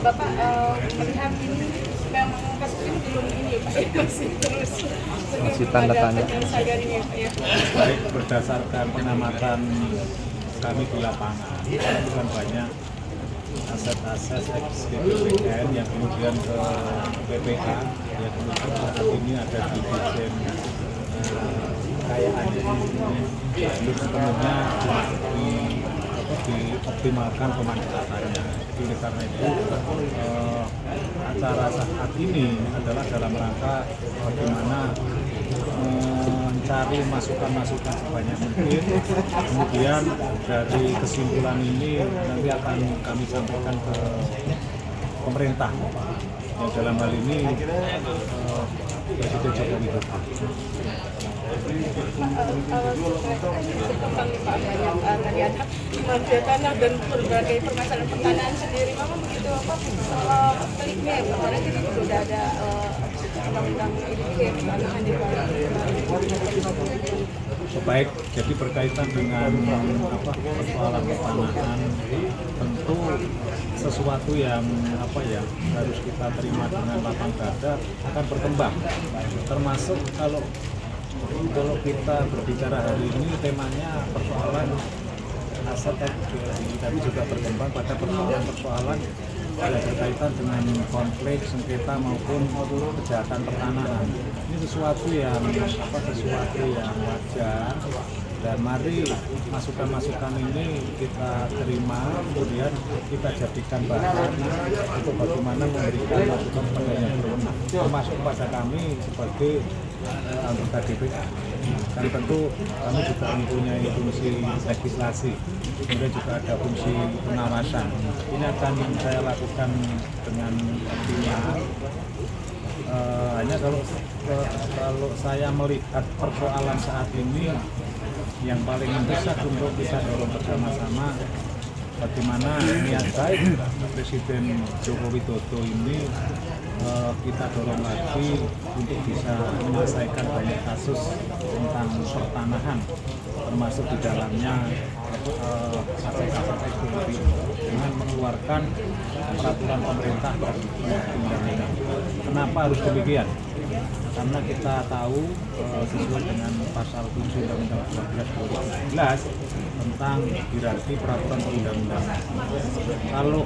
Bapak melihat ini memang kasus ini belum ini ya Pak, ya, masih terus Masih tanda tanya. penyelesaian ini ya Pak ya. Baik berdasarkan pengamatan kami di lapangan, bukan banyak aset-aset ex GPWN yang kemudian ke BPA, yang kemudian saat ini ada di Dijen Kekayaan belum sepenuhnya dioptimalkan pemanfaatannya. Jadi oleh karena itu acara saat ini adalah dalam rangka bagaimana mencari masukan-masukan sebanyak mungkin. Kemudian dari kesimpulan ini nanti akan kami sampaikan ke pemerintah. Yang dalam hal ini Presiden Joko Widodo. Tadi ada mafia tanah dan berbagai permasalahan pertanahan sendiri, memang begitu apa peliknya ya Pak, karena kita sudah ada undang-undang ini yang dialihkan di Baik, jadi berkaitan dengan persoalan pertanahan, tentu sesuatu yang harus kita terima dengan lapang dada akan berkembang. Termasuk kalau kita berbicara hari ini temanya persoalan aset tapi juga berkembang pada persoalan yang berkaitan dengan konflik, sengketa maupun kejahatan pertanahan. Ini sesuatu yang wajar, dan mari masukan-masukan ini kita terima, kemudian kita jadikan bahan untuk bagaimana memberikan masukan kepada yang berwenang, termasuk kepada kami sebagai anggota DPR. Dan tentu kami juga mempunyai fungsi legislasi, kemudian juga ada fungsi pengawasan. Ini akan saya lakukan dengan optimal. Hanya kalau saya melihat persoalan saat ini, yang paling mendesak untuk bisa dorong bersama-sama bagaimana niat baik Presiden Joko Widodo ini kita dorong lagi untuk bisa menyelesaikan banyak kasus tentang pertanahan, termasuk di dalamnya aset-aset ekonomi dengan mengeluarkan peraturan pemerintah dan undang-undang. Kenapa harus demikian? Karena kita tahu sesuai dengan pasal 7 Undang-Undang 12 tentang hierarki peraturan perundang-undangan. Kalau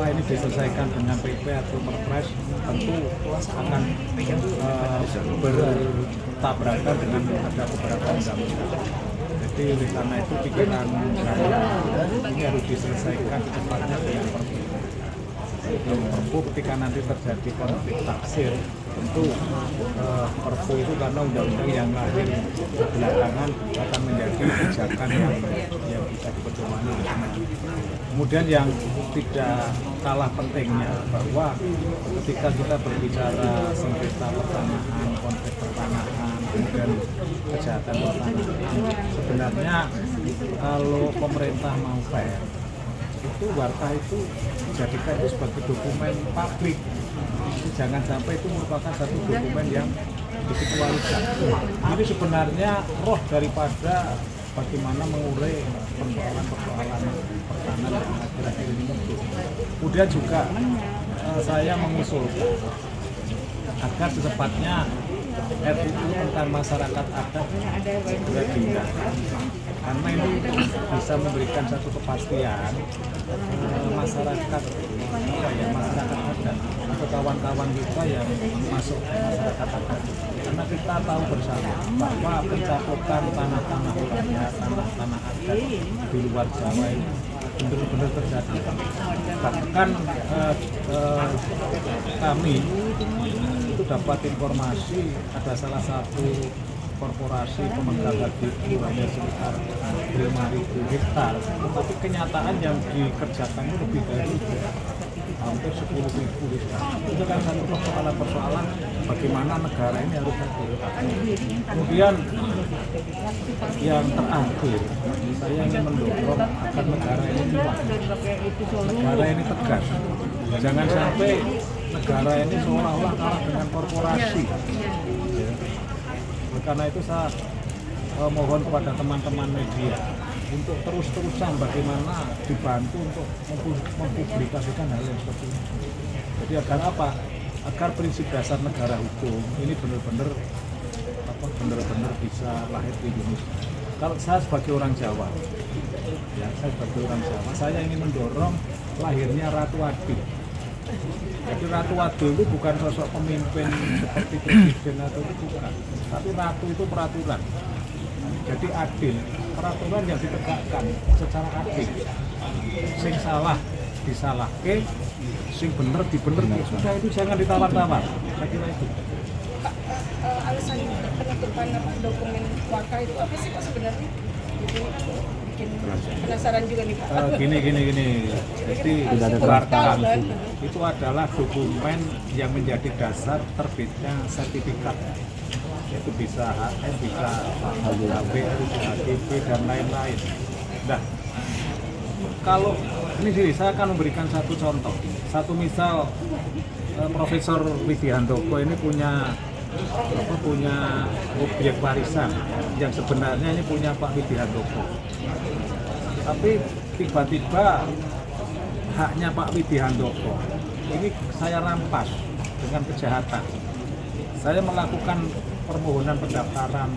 ini diselesaikan dengan PP atau Perpres, tentu akan bertabrakan dengan ada beberapa undang-undang. Jadi oleh karena itu pikiran saya ini harus diselesaikan secepatnya dengan Perpu. Ketika nanti terjadi konflik tafsir, tentu Perpu itu karena undang-undang yang lahir belakangan akan menjadi kebijakan yang bisa dipedomani bersama. Kemudian yang tidak kalah pentingnya bahwa ketika kita berbicara sengketa pertanahan, konflik pertanahan, kemudian kejahatan pertanahan, sebenarnya kalau pemerintah mau fair, itu warta itu dijadikan itu sebagai dokumen publik. Jangan sampai itu merupakan satu dokumen yang dikecualikan. Ini sebenarnya roh daripada bagaimana mengurai persoalan-persoalan pertanahan yang akhir-akhir ini muncul. Kemudian juga saya mengusulkan agar secepatnya RUU tentang masyarakat adat segera diundangkan, karena ini bisa memberikan satu kepastian masyarakat adat atau kawan-kawan kita yang masuk masyarakat adat. Karena kita tahu bersama bahwa pencabutan tanah-tanah rakyat, tanah-tanah adat di luar Jawa ini benar-benar terjadi. Bahkan kami itu dapat informasi ada salah satu korporasi pemegang hak hanya sekitar 5.000 hektar, tetapi kenyataan yang dikerjakan itu lebih dari hampir 10.000 hektar. Itu kan satu persoalan bagaimana negara ini harus hadir. Kemudian yang terakhir, saya ingin mendorong agar negara ini kuat, negara ini tegas. Jangan sampai negara ini seolah-olah kalah dengan korporasi. Karena itu saya mohon kepada teman-teman media untuk terus-terusan bagaimana dibantu untuk mempublikasikan hal yang seperti ini. Jadi agar apa? Agar prinsip dasar negara hukum ini benar-benar bisa lahir di Indonesia. Kalau saya sebagai orang Jawa, saya ingin mendorong lahirnya Ratu Adil. Jadi Ratu Adil itu bukan sosok pemimpin seperti presiden atau itu bukan, tapi ratu itu peraturan. Jadi adil, peraturan yang ditegakkan secara adil. Sing salah disalahke, sing bener dibenerke. Sudah itu jangan ditawar-tawar. Saya kira itu. Pak, alasan penutupan dokumen Warka itu apa sih Pak sebenarnya? Jadi kan bikin penasaran juga nih Pak. Gini. Jadi Warka itu adalah dokumen yang menjadi dasar terbitnya sertifikat. Itu bisa HM, bisa HB, HGB dan lain-lain. Nah, kalau ini sih saya akan memberikan satu contoh. Satu misal Profesor Widihandoko ini punya objek warisan yang sebenarnya ini punya Pak Widihandoko. Tapi tiba-tiba haknya Pak Widihandoko ini saya rampas dengan kejahatan. Saya melakukan permohonan pendaftaran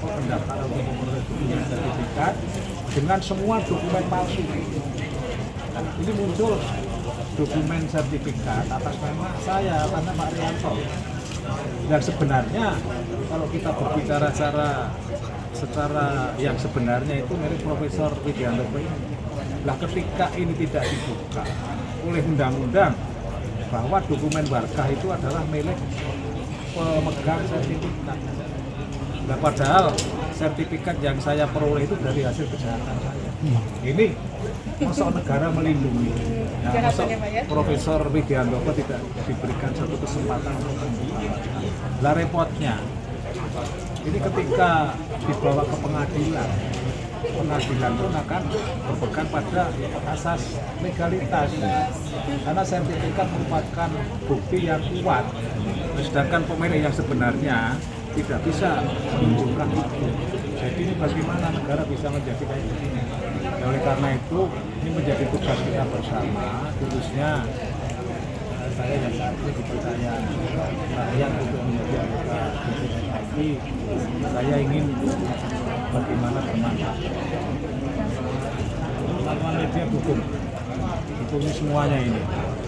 untuk memperoleh dokumen sertifikat dengan semua dokumen palsu. Nah, ini muncul dokumen sertifikat atas nama saya, atas nama Pak Rianto. Dan sebenarnya kalau kita berbicara secara yang sebenarnya itu milik Profesor Widihandoko ini. Nah, ketika ini tidak dibuka oleh undang-undang bahwa dokumen Warka itu adalah milik pemegang sertifikat. Nah, padahal sertifikat yang saya peroleh itu dari hasil kejahatan saya. Ini masuk negara melindungi. Nah, masuk Profesor Widihandoko tidak diberikan satu kesempatan untuk membuka. Lah repotnya, ini ketika dibawa ke pengadilan pun akan berpegang pada asas legalitas. Karena sertifikat merupakan bukti yang kuat. Sedangkan pemilik yang sebenarnya tidak bisa menunjukkan itu. Jadi ini bagaimana negara bisa menjadi kayak begini. Nah, oleh karena itu ini menjadi tugas kita bersama, khususnya saya yang saat ini dipercaya rakyat untuk menjadi anggota DPR. Saya ingin bagaimana bermanfaat. Teman-teman media dukung semuanya ini.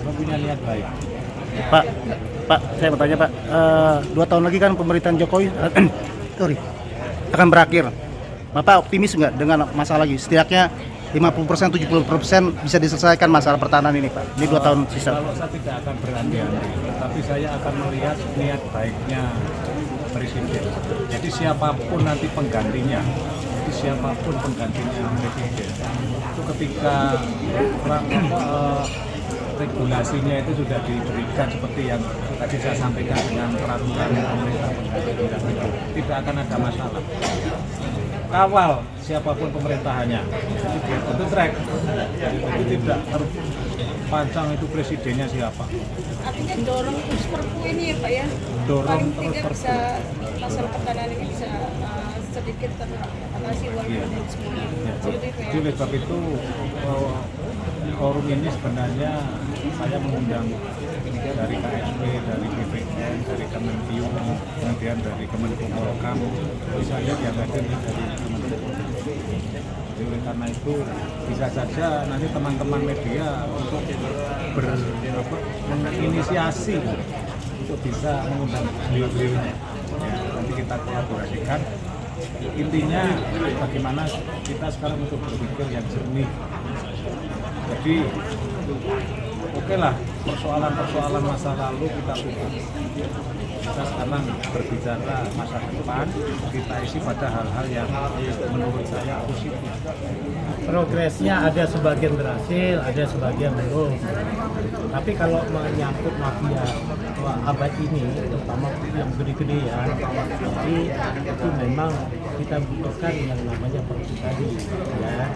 Mempunyai niat baik. Pak, saya bertanya Pak, 2 tahun lagi kan pemerintahan Jokowi akan berakhir. Bapak optimis nggak dengan masalah lagi? Setidaknya 50%, 70% bisa diselesaikan masalah pertahanan ini Pak. Ini 2 tahun sisa. Kalau saya tidak akan berandai-andai, tapi saya akan melihat niat baiknya Presiden. Jadi siapapun nanti penggantinya, Presiden, itu ketika regulasinya itu sudah diberikan seperti yang tadi saya sampaikan dengan peraturan pemerintah pengganti itu, tidak akan ada masalah. Kawal siapapun pemerintahannya, jadi biar tentu track, jadi tidak terpancang itu presidennya siapa. Artinya dorong terus Perpu ini ya Pak ya? Dorong paling terus tidak Perpu. bisa masalah pertahanan ini bisa sedikit teratasi walaupun semuanya. Jadi oleh sebab itu forum ini sebenarnya saya mengundang dari KSP, dari BPN, dari Kemenkiu, kemudian dari Kemenkumham, saya yang hadir dari Kemenkumham. Jadi oleh karena itu bisa saja nanti teman-teman media untuk menginisiasi untuk bisa mengundang beliau-beliaunya. Ya, nanti kita kolaborasikan. Intinya bagaimana kita sekarang untuk berpikir yang jernih. Jadi oke lah, persoalan masa lalu kita tutup. Kita sekarang berbicara masa depan, kita isi pada hal-hal yang menurut saya positif. Progresnya ada sebagian berhasil, ada sebagian belum. Tapi kalau menyangkut mafia abad ini, terutama yang gede-gede ya, jadi itu memang kita butuhkan yang namanya perpu tadi, ya.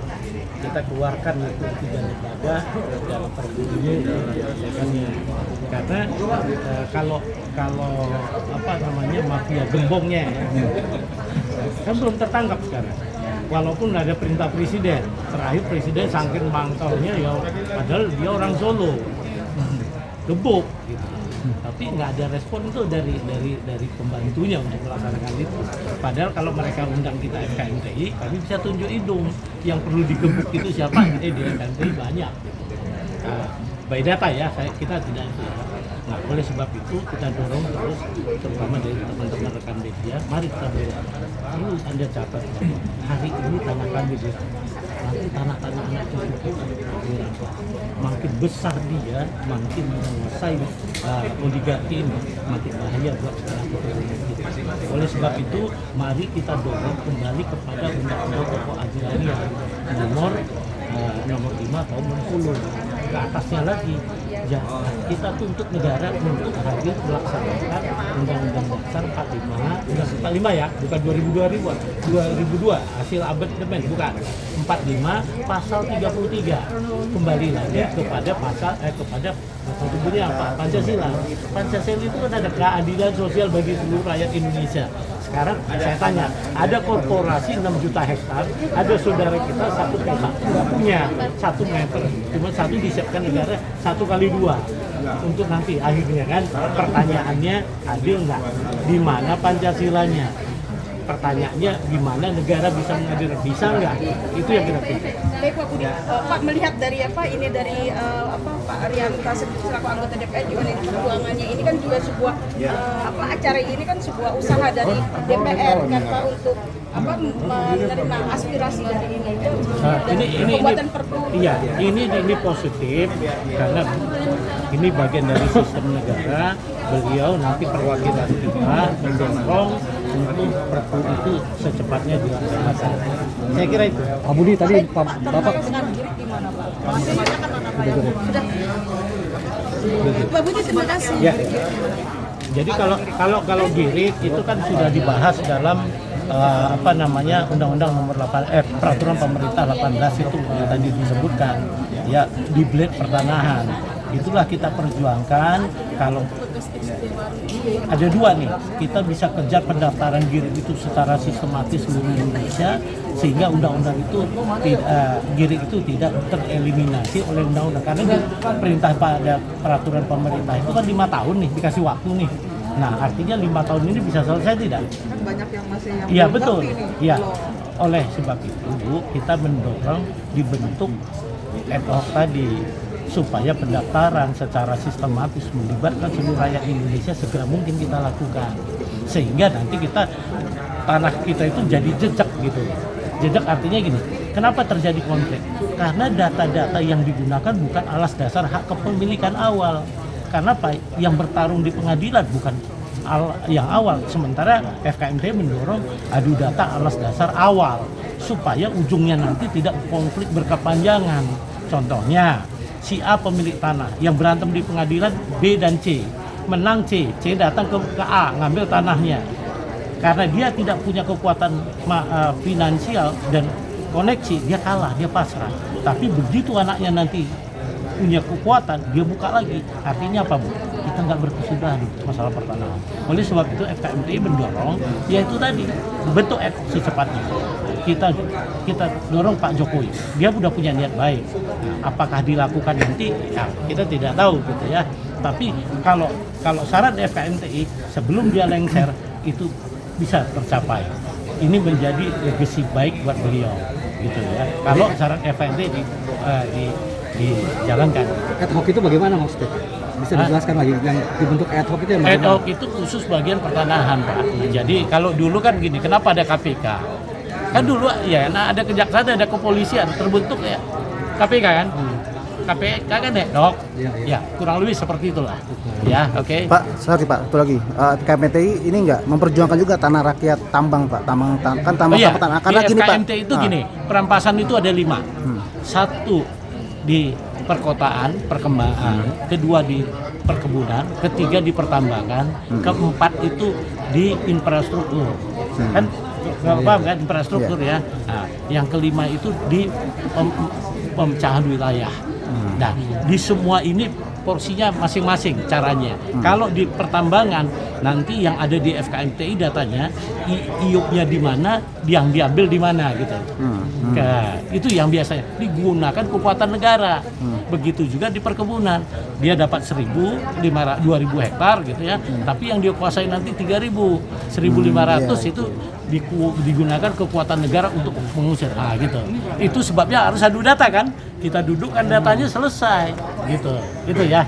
Kita keluarkan itu 3 lembaga dalam perpu ini karena kalau apa namanya mafia gembongnya ya, kan belum tertangkap sekarang. walaupun ada perintah presiden, terakhir presiden saking mangkalnya ya, padahal dia orang Solo, gebuk gitu. Tapi nggak ada respon itu dari pembantunya untuk melaksanakan itu. Padahal kalau mereka undang kita FKMTI, kami bisa tunjuk hidung. Yang perlu digebuk itu siapa? Di FKMTI banyak. Nah, by data ya, kita tidak itu. Nah, oleh sebab itu kita dorong terus, terutama dari teman-teman rekan media, mari kita bela. Lalu Anda catat bahwa hari ini tanah kami nanti tanah-tanah anak cucu kita makin besar dia, makin menguasai oligarki ini, makin bahaya buat keturunan kita. Oleh sebab itu, mari kita dorong kembali kepada undang-undang pokok agraria nomor 5 tahun 60. Ke atasnya lagi, ya, kita tuntut negara untuk hadir melaksanakan Undang-Undang Dasar 45 ya, bukan 2002 hasil amandemen, bukan 45 pasal 33, kembali lagi kepada pasal kepada sebetulnya apa, Pancasila itu kan ada keadilan sosial bagi seluruh rakyat Indonesia. Sekarang saya tanya, ada korporasi 6 juta hektar, ada saudara kita 1 petak, nggak punya 1 meter, cuma satu disiapkan negara 1x2 untuk nanti akhirnya kan pertanyaannya adil nggak? Di mana Pancasilanya? Pertanyaannya gimana negara bisa mengadil, bisa nggak? Itu yang kita pilih. Baik Pak Budi, Pak melihat dari ini dari Pak Arianta selaku anggota DPR juga dari perjuangannya ini kan juga sebuah acara ini kan sebuah usaha dari DPR kan Pak untuk menerima aspirasi dari ini. Pembuatan perpu. Iya, ini positif karena ini bagian dari sistem negara. Beliau nanti perwakilan kita mendorong untuk perpu itu secepatnya dilaksanakan. Saya kira itu. Pak Budi tadi Bapak Dengan Girik gimana Pak? Masih banyak kan sudah. Pak Budi terima kasih. Ya. Jadi kalau Girik itu kan sudah dibahas dalam Undang-Undang nomor 8 peraturan pemerintah 18 itu yang tadi disebutkan ya, di blade pertanahan. Itulah kita perjuangkan. Kalau ada 2 nih, kita bisa kejar pendaftaran Girik itu secara sistematis seluruh Indonesia sehingga undang-undang itu Girik itu tidak tereliminasi oleh undang-undang, karena di perintah pada peraturan pemerintah itu kan 5 tahun nih dikasih waktu nih. Nah, artinya 5 tahun ini bisa selesai tidak? Kan banyak yang masih yang iya betul. Iya. Oleh sebab itu kita mendorong dibentuk ad hoc tadi supaya pendaftaran secara sistematis melibatkan seluruh rakyat Indonesia segera mungkin kita lakukan, sehingga nanti tanah kita itu jadi jejak gitu. Jejak artinya gini, kenapa terjadi konflik? Karena data-data yang digunakan bukan alas dasar hak kepemilikan awal. Karena apa? Yang bertarung di pengadilan bukan yang awal, sementara FKMT mendorong adu data alas dasar awal supaya ujungnya nanti tidak konflik berkepanjangan. Contohnya, si A pemilik tanah yang berantem di pengadilan B dan C, menang C datang ke A ngambil tanahnya. Karena dia tidak punya kekuatan finansial dan koneksi, dia kalah, dia pasrah. Tapi begitu anaknya nanti punya kekuatan, dia buka lagi. Artinya apa, Bu? Kita nggak berkesudahan masalah pertanahan. Oleh sebab itu FKMTI mendorong, yaitu tadi bentuk secepatnya. Kita dorong Pak Jokowi. Dia sudah punya niat baik. Nah, apakah dilakukan nanti? Ya, kita tidak tahu gitu ya. Tapi kalau syarat FKMTI sebelum dia lengser itu bisa tercapai. Ini menjadi legacy baik buat beliau, gitu ya. Kalau syarat FKMTI dijalankan. ad hoc itu bagaimana maksudnya? Bisa dijelaskan lagi yang dibentuk ad hoc itu yang ad hoc itu khusus bagian pertanahan, Pak. Jadi kalau dulu kan gini, kenapa ada KPK? Kan dulu ya, ada kejaksaan, ada kepolisian, terbentuk ya KPK kan? KPK kan ad hoc. Ya, kurang lebih seperti itulah. Ya, oke. Pak, sorry Pak, satu lagi. KMTI ini enggak memperjuangkan juga tanah rakyat tambang, Pak. Tambang tanah. Karena gini, Pak. KMTI itu gini, perampasan itu ada 5. 1 di perkotaan, perkembangan, kedua di perkebunan, ketiga di pertambangan, keempat itu di infrastruktur. Kan paham kan infrastruktur ya. Nah, yang kelima itu di pemecahan wilayah. Nah, di semua ini porsinya masing-masing caranya. Kalau di pertambangan nanti yang ada di FKMTI datanya IUP-nya di mana, yang diambil di mana gitu. Nah, itu yang biasanya digunakan kekuatan negara. Begitu juga di perkebunan, dia dapat 2.000 hektar gitu ya, tapi yang dia kuasai nanti 3.000, 1.500 itu digunakan kekuatan negara untuk mengusir. Gitu. Itu sebabnya harus adu data kan, kita dudukkan datanya selesai gitu. Itu ya.